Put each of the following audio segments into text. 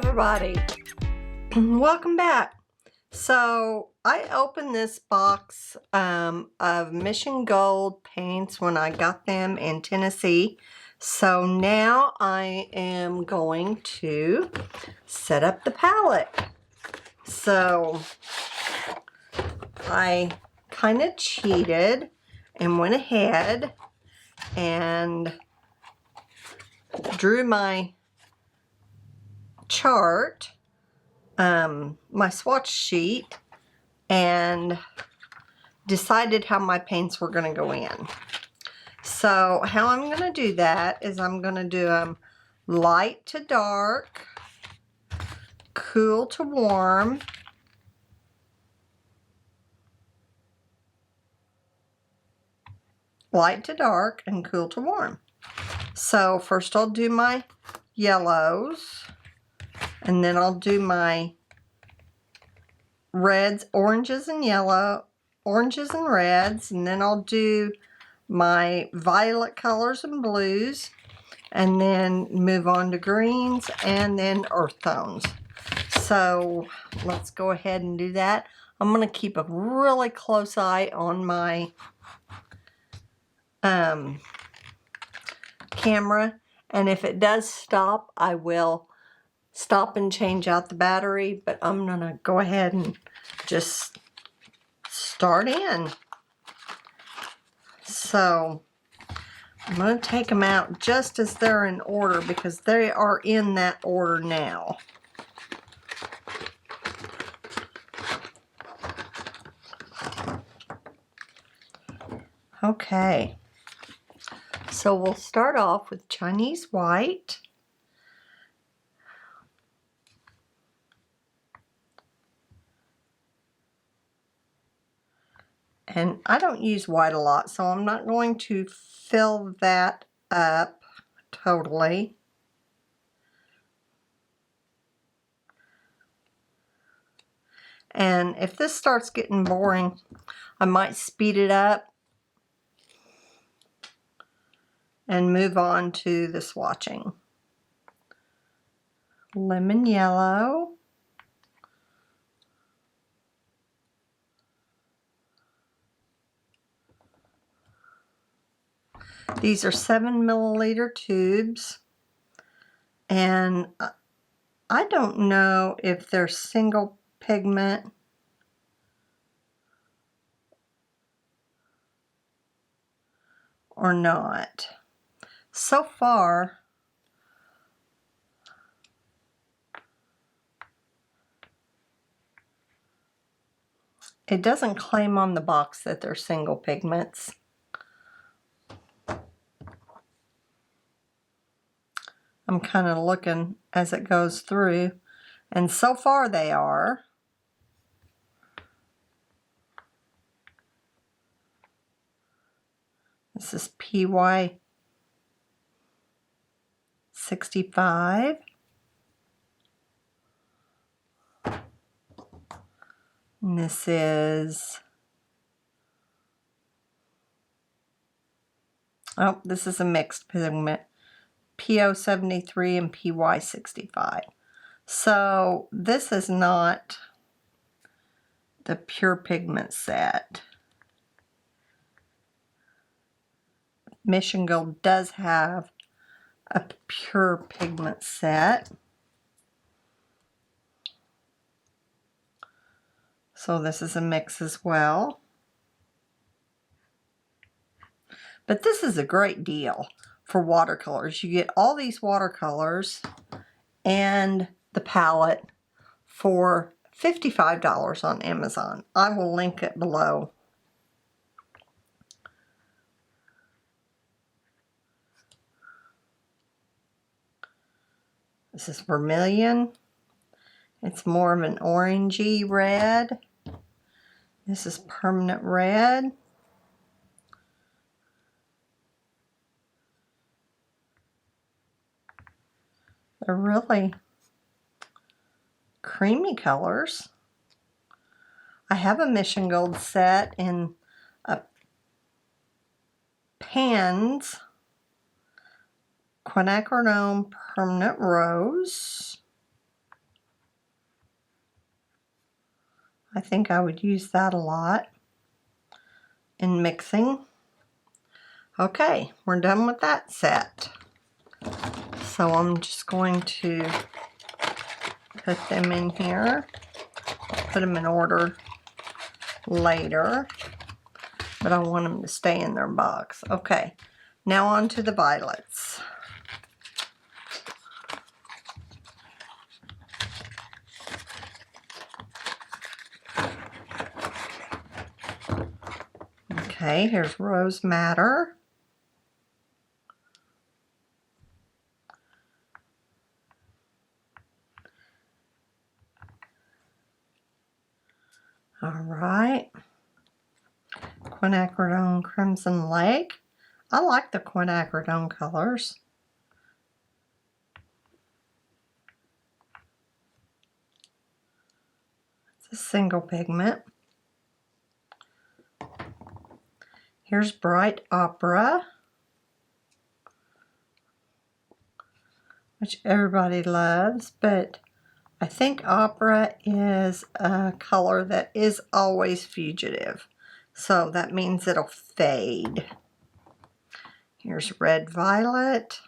everybody. Welcome back. So I opened this box of Mission Gold paints when I got them in Tennessee. So now I am going to set up the palette. So I kind of cheated and went ahead and drew my chart, my swatch sheet, and decided how my paints were going to go in. So how I'm going to do that is I'm going to do them light to dark, cool to warm, light to dark, and cool to warm. So first I'll do my yellows, and then I'll do my reds, oranges and reds, and then I'll do my violet colors and blues, and then move on to greens and then earth tones. So let's go ahead and do that. I'm going to keep a really close eye on my camera, and if it does stop, I will stop and change out the battery, but I'm going to go ahead and just start in. So I'm going to take them out just as they're in order because they are in that order now. Okay, so we'll start off with Chinese white. And I don't use white a lot, so I'm not going to fill that up totally. And if this starts getting boring, I might speed it up and move on to the swatching. Lemon yellow. These are 7 milliliter tubes, and I don't know if they're single pigment or not. So far, it doesn't claim on the box that they're single pigments. I'm kind of looking as it goes through, and so far they are. This is PY 65. And this is, oh, this is a mixed pigment, PO 73 and PY 65. So this is not the pure pigment set. Mission Gold does have a pure pigment set. So this is a mix as well. But this is a great deal for watercolors. You get all these watercolors and the palette for $55 on Amazon. I will link it below. This is vermilion. It's more of an orangey red. This is permanent red. They're really creamy colors. I have a Mission Gold set in pans, quinacridone permanent rose. I think I would use that a lot in mixing. Okay, we're done with that set. So I'm just going to put them in here. I'll put them in order later, but I want them to stay in their box. Okay, now on to the violets. Okay, here's Rose Madder. All right. Quinacridone Crimson Lake. I like the quinacridone colors. It's a single pigment. Here's Bright Opera, which everybody loves, but I think Opera is a color that is always fugitive. So that means it'll fade. Here's Red Violet.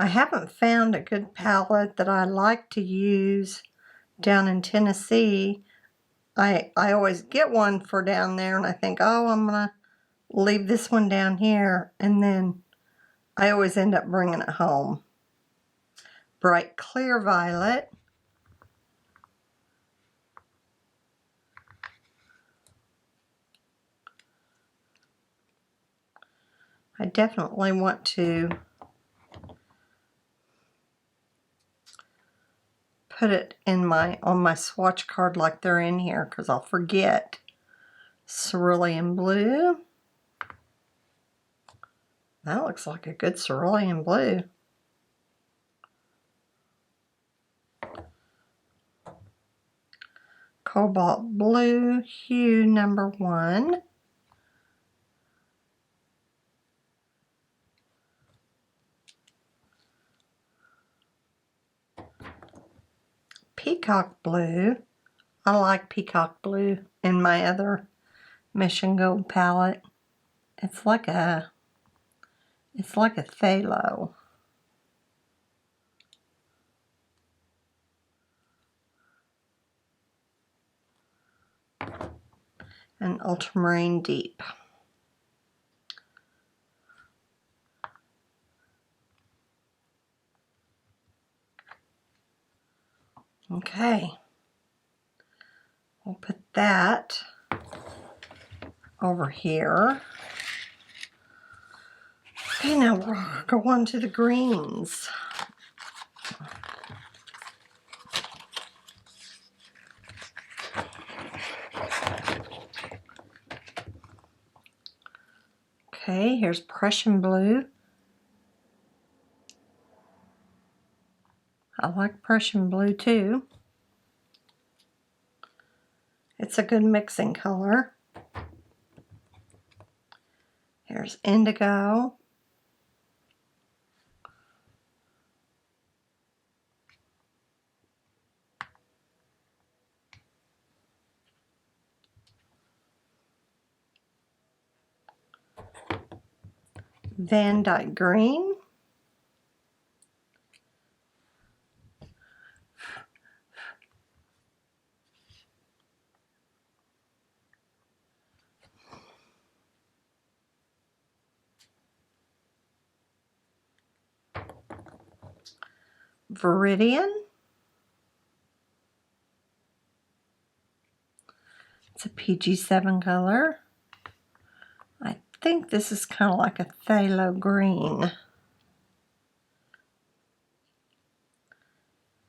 I haven't found a good palette that I like to use down in Tennessee. I always get one for down there and I think, oh, I'm going to leave this one down here, and then I always end up bringing it home. Bright Clear Violet. I definitely want to put it in on my swatch card like they're in here, because I'll forget. Cerulean Blue. That looks like a good cerulean blue. Cobalt Blue, hue number 1. Peacock Blue. I like Peacock Blue in my other Mission Gold palette. It's like a phthalo. And Ultramarine Deep. Okay, we'll put that over here. Okay, now we'll go on to the greens. Okay, here's Prussian Blue. I like Prussian Blue too. It's a good mixing color. Here's Indigo. Van Dyke Green. Viridian. It's a PG7 color. I think this is kind of like a phthalo green.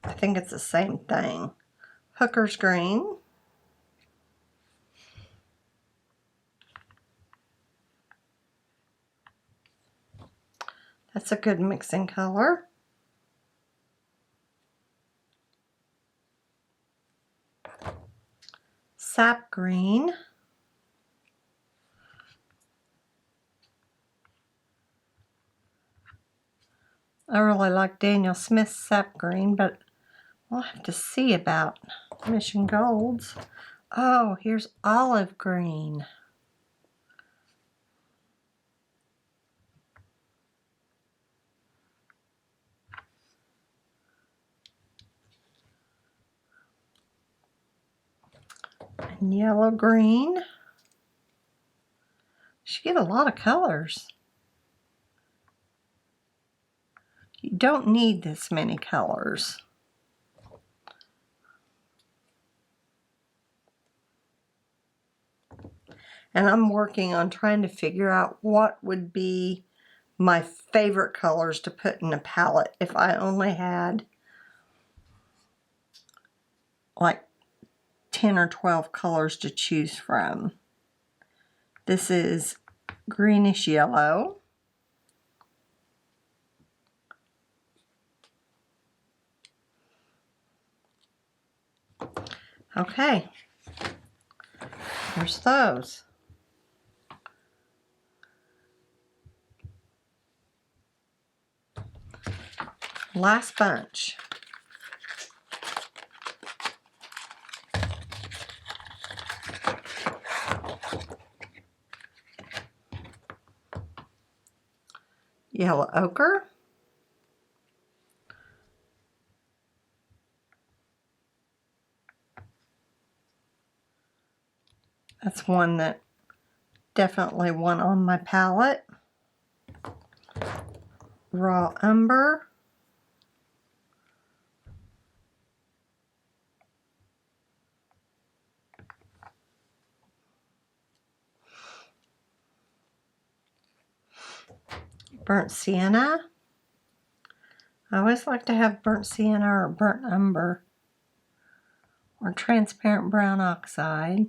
I think it's the same thing. Hooker's Green. That's a good mixing color. Sap Green. I really like Daniel Smith's sap green, but we'll have to see about Mission Gold's. Oh, here's olive green. And yellow green. She get a lot of colors. You don't need this many colors. And I'm working on trying to figure out what would be my favorite colors to put in a palette if I only had like 10 or 12 colors to choose from. This is greenish yellow. Okay, there's those. Last bunch. Yellow ochre. That's one that definitely went on my palette. Raw umber. Burnt sienna. I always like to have burnt sienna or burnt umber or transparent brown oxide.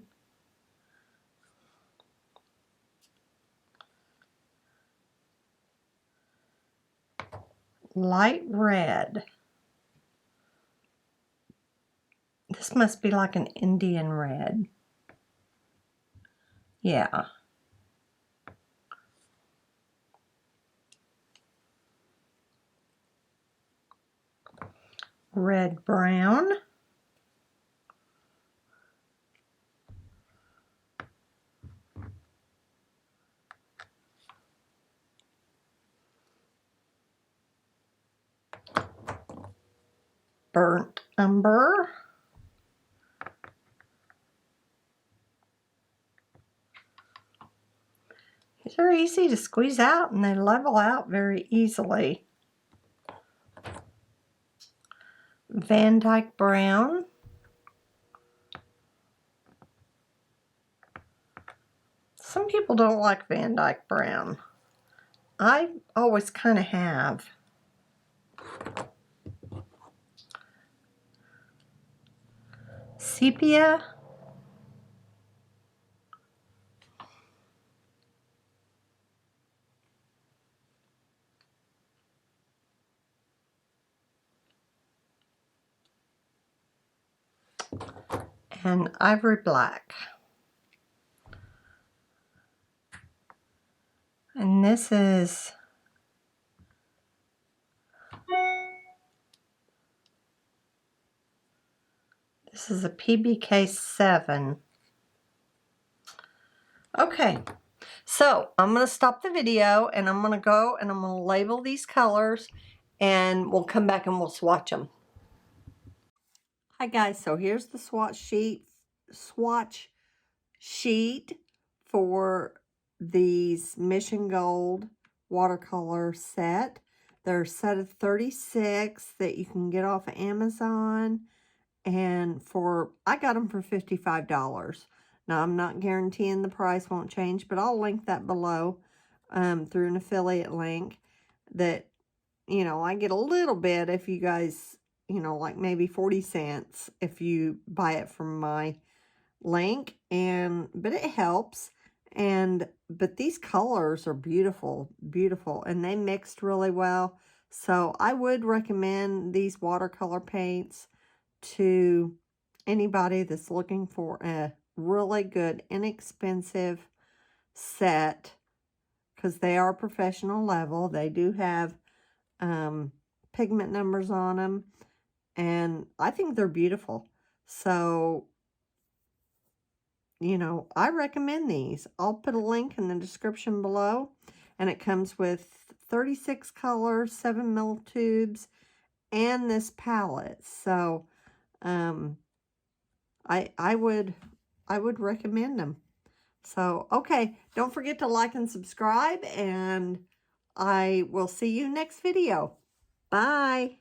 Light red. This must be like an Indian red. Yeah. Red brown. Burnt umber. These are easy to squeeze out and they level out very easily. Van Dyke brown. Some people don't like Van Dyke brown. I always kind of have. Sepia. And ivory black. And this is a PBK 7. Okay, so I'm going to stop the video and I'm going to go and I'm going to label these colors and we'll come back and we'll swatch them. Hi guys, so here's the swatch sheet for these Mission Gold watercolor set. They're a set of 36 that you can get off of Amazon, and I got them for $55. Now I'm not guaranteeing the price won't change, but I'll link that below through an affiliate link that, you know, I get a little bit if you guys, you know, like maybe 40 cents if you buy it from my link, but it helps. But these colors are beautiful, and they mixed really well. So I would recommend these watercolor paints to anybody that's looking for a really good, inexpensive set, because they are professional level. They do have pigment numbers on them. And I think they're beautiful. So, you know, I recommend these. I'll put a link in the description below. And it comes with 36 colors, 7mm tubes, and this palette. So, I would recommend them. So, okay, don't forget to like and subscribe, and I will see you next video. Bye.